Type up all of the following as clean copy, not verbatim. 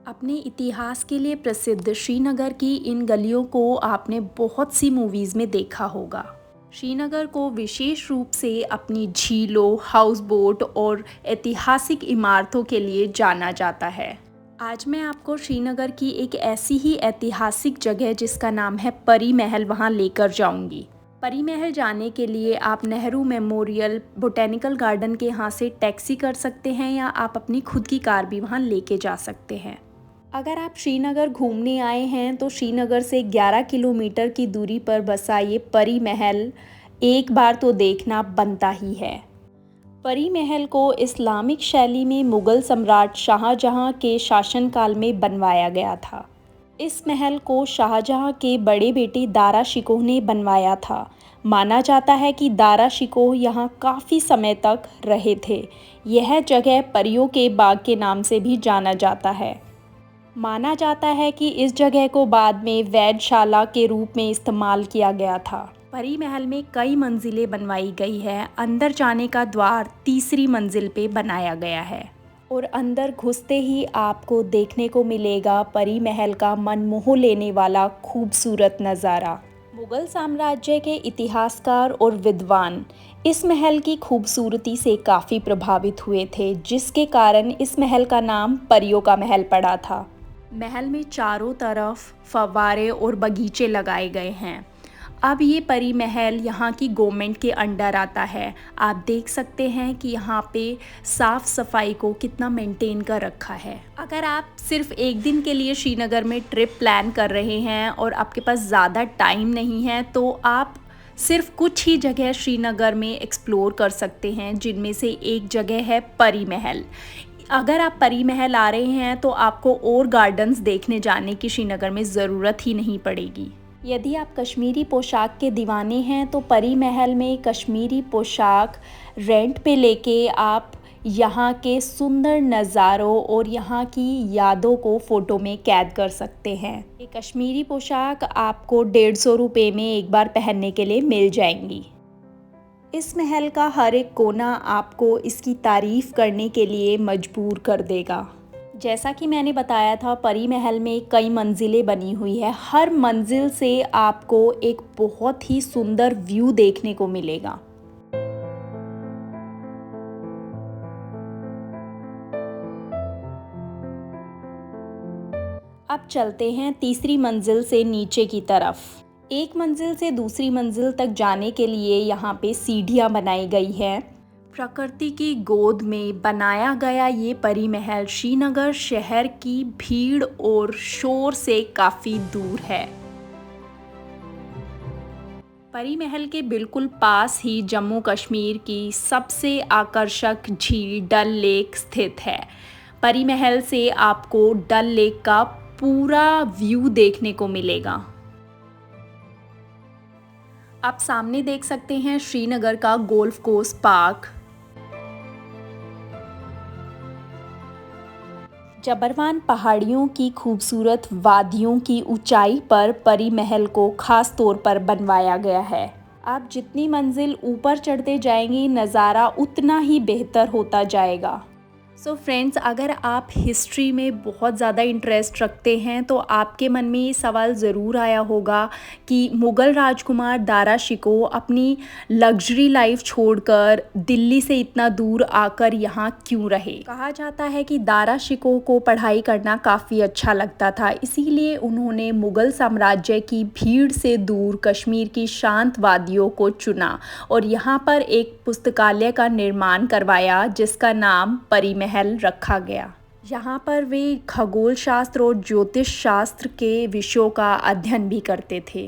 अपने इतिहास के लिए प्रसिद्ध श्रीनगर की इन गलियों को आपने बहुत सी मूवीज़ में देखा होगा। श्रीनगर को विशेष रूप से अपनी झीलों, हाउस बोट और ऐतिहासिक इमारतों के लिए जाना जाता है। आज मैं आपको श्रीनगर की एक ऐसी ही ऐतिहासिक जगह जिसका नाम है परी महल वहाँ लेकर जाऊंगी। परी महल जाने के लिए आप नेहरू मेमोरियल बोटेनिकल गार्डन के यहाँ से टैक्सी कर सकते हैं या आप अपनी खुद की कार भी वहाँ लेके जा सकते हैं। अगर आप श्रीनगर घूमने आए हैं तो श्रीनगर से 11 किलोमीटर की दूरी पर बसा ये परी महल एक बार तो देखना बनता ही है। परी महल को इस्लामिक शैली में मुग़ल सम्राट शाहजहां के शासनकाल में बनवाया गया था। इस महल को शाहजहां के बड़े बेटे दारा शिकोह ने बनवाया था। माना जाता है कि दारा शिकोह यहाँ काफ़ी समय तक रहे थे। यह जगह परियों के बाग के नाम से भी जाना जाता है। माना जाता है कि इस जगह को बाद में वैधशाला के रूप में इस्तेमाल किया गया था। परी महल में कई मंजिलें बनवाई गई है। अंदर जाने का द्वार तीसरी मंजिल पे बनाया गया है और अंदर घुसते ही आपको देखने को मिलेगा परी महल का मनमोह लेने वाला खूबसूरत नज़ारा। मुग़ल साम्राज्य के इतिहासकार और विद्वान इस महल की खूबसूरती से काफ़ी प्रभावित हुए थे, जिसके कारण इस महल का नाम परियों का महल पड़ा था। महल में चारों तरफ फव्वारे और बगीचे लगाए गए हैं। अब ये परी महल यहाँ की गवर्नमेंट के अंडर आता है। आप देख सकते हैं कि यहाँ पे साफ़ सफाई को कितना मेंटेन कर रखा है। अगर आप सिर्फ एक दिन के लिए श्रीनगर में ट्रिप प्लान कर रहे हैं और आपके पास ज़्यादा टाइम नहीं है तो आप सिर्फ कुछ ही जगह श्रीनगर में एक्सप्लोर कर सकते हैं, जिनमें से एक जगह है परी महल। अगर आप परी महल आ रहे हैं तो आपको और गार्डन्स देखने जाने की श्रीनगर में ज़रूरत ही नहीं पड़ेगी। यदि आप कश्मीरी पोशाक के दीवाने हैं तो परी महल में कश्मीरी पोशाक रेंट पे लेके आप यहाँ के सुंदर नज़ारों और यहाँ की यादों को फ़ोटो में कैद कर सकते हैं। ये कश्मीरी पोशाक आपको 150 रुपये में एक बार पहनने के लिए मिल जाएंगी। इस महल का हर एक कोना आपको इसकी तारीफ़ करने के लिए मजबूर कर देगा। जैसा कि मैंने बताया था, परी महल में कई मंजिलें बनी हुई है। हर मंजिल से आपको एक बहुत ही सुंदर व्यू देखने को मिलेगा। अब चलते हैं तीसरी मंजिल से नीचे की तरफ। एक मंजिल से दूसरी मंजिल तक जाने के लिए यहाँ पे सीढ़ियाँ बनाई गई हैं। प्रकृति की गोद में बनाया गया ये परी महल श्रीनगर शहर की भीड़ और शोर से काफ़ी दूर है। परी महल के बिल्कुल पास ही जम्मू कश्मीर की सबसे आकर्षक झील डल लेक स्थित है। परी महल से आपको डल लेक का पूरा व्यू देखने को मिलेगा। आप सामने देख सकते हैं श्रीनगर का गोल्फ कोर्स पार्क। जबरवान पहाड़ियों की खूबसूरत वादियों की ऊंचाई पर परी महल को खास तौर पर बनवाया गया है। आप जितनी मंजिल ऊपर चढ़ते जाएंगे नज़ारा उतना ही बेहतर होता जाएगा। सो फ्रेंड्स, अगर आप हिस्ट्री में बहुत ज़्यादा इंटरेस्ट रखते हैं तो आपके मन में ये सवाल ज़रूर आया होगा कि मुग़ल राजकुमार दारा शिकोह अपनी लग्जरी लाइफ छोड़कर दिल्ली से इतना दूर आकर यहाँ क्यों रहे। कहा जाता है कि दारा शिकोह को पढ़ाई करना काफ़ी अच्छा लगता था, इसीलिए उन्होंने मुग़ल साम्राज्य की भीड़ से दूर कश्मीर की शांत वादियों को चुना और यहाँ पर एक पुस्तकालय का निर्माण करवाया जिसका नाम परी महल रखा गया। यहाँ पर वे खगोल शास्त्र और ज्योतिष शास्त्र के विषयों का अध्ययन भी करते थे।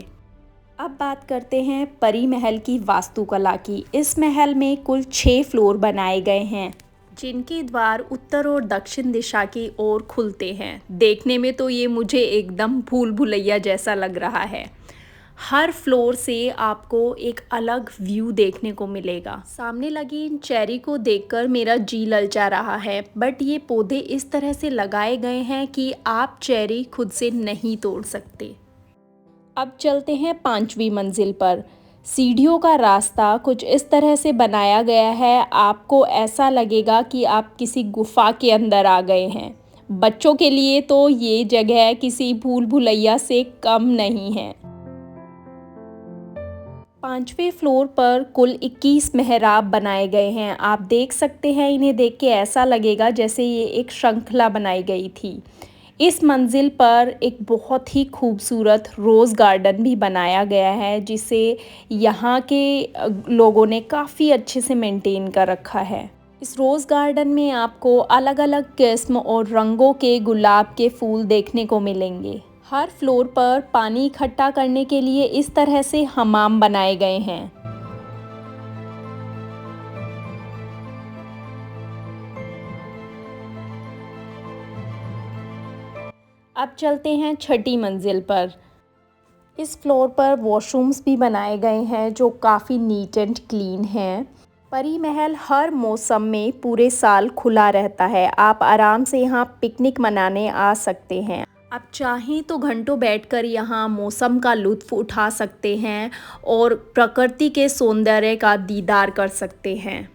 अब बात करते हैं परी महल की वास्तुकला की। इस महल में कुल 6 फ्लोर बनाए गए हैं, जिनके द्वार उत्तर और दक्षिण दिशा की ओर खुलते हैं। देखने में तो ये मुझे एकदम भूल भुलैया जैसा लग रहा है। हर फ्लोर से आपको एक अलग व्यू देखने को मिलेगा। सामने लगी इन चेरी को देखकर मेरा जी ललचा रहा है, बट ये पौधे इस तरह से लगाए गए हैं कि आप चेरी खुद से नहीं तोड़ सकते। अब चलते हैं 5वीं मंजिल पर। सीढ़ियों का रास्ता कुछ इस तरह से बनाया गया है, आपको ऐसा लगेगा कि आप किसी गुफा के अंदर आ गए हैं। बच्चों के लिए तो ये जगह किसी भूल भुलैया से कम नहीं है। 5वें फ्लोर पर कुल 21 मेहराब बनाए गए हैं। आप देख सकते हैं, इन्हें देख के ऐसा लगेगा जैसे ये एक श्रृंखला बनाई गई थी। इस मंजिल पर एक बहुत ही खूबसूरत रोज़ गार्डन भी बनाया गया है, जिसे यहाँ के लोगों ने काफ़ी अच्छे से मेंटेन कर रखा है। इस रोज़ गार्डन में आपको अलग अलग किस्म और रंगों के गुलाब के फूल देखने को मिलेंगे। हर फ्लोर पर पानी इकट्ठा करने के लिए इस तरह से हमाम बनाए गए हैं। अब चलते हैं छठी मंजिल पर। इस फ्लोर पर वॉशरूम्स भी बनाए गए हैं जो काफ़ी नीट एंड क्लीन हैं। परी महल हर मौसम में पूरे साल खुला रहता है। आप आराम से यहाँ पिकनिक मनाने आ सकते हैं। आप चाहें तो घंटों बैठकर यहाँ मौसम का लुत्फ़ उठा सकते हैं और प्रकृति के सौंदर्य का दीदार कर सकते हैं।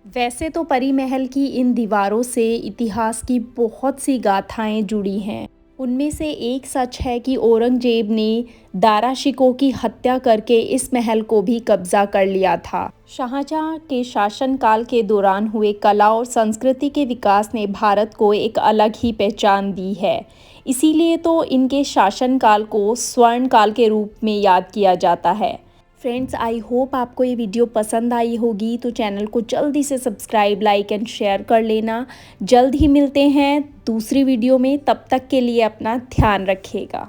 वैसे तो परी महल की इन दीवारों से इतिहास की बहुत सी गाथाएं जुड़ी हैं। उनमें से एक सच है कि औरंगजेब ने दारा शिकोह की हत्या करके इस महल को भी कब्जा कर लिया था। शाहजहां के शासनकाल के दौरान हुए कला और संस्कृति के विकास ने भारत को एक अलग ही पहचान दी है। इसीलिए तो इनके शासनकाल को स्वर्ण काल के रूप में याद किया जाता है। फ्रेंड्स, आई होप आपको ये वीडियो पसंद आई होगी, तो चैनल को जल्दी से सब्सक्राइब, लाइक एंड शेयर कर लेना। जल्द ही मिलते हैं दूसरी वीडियो में, तब तक के लिए अपना ध्यान रखिएगा।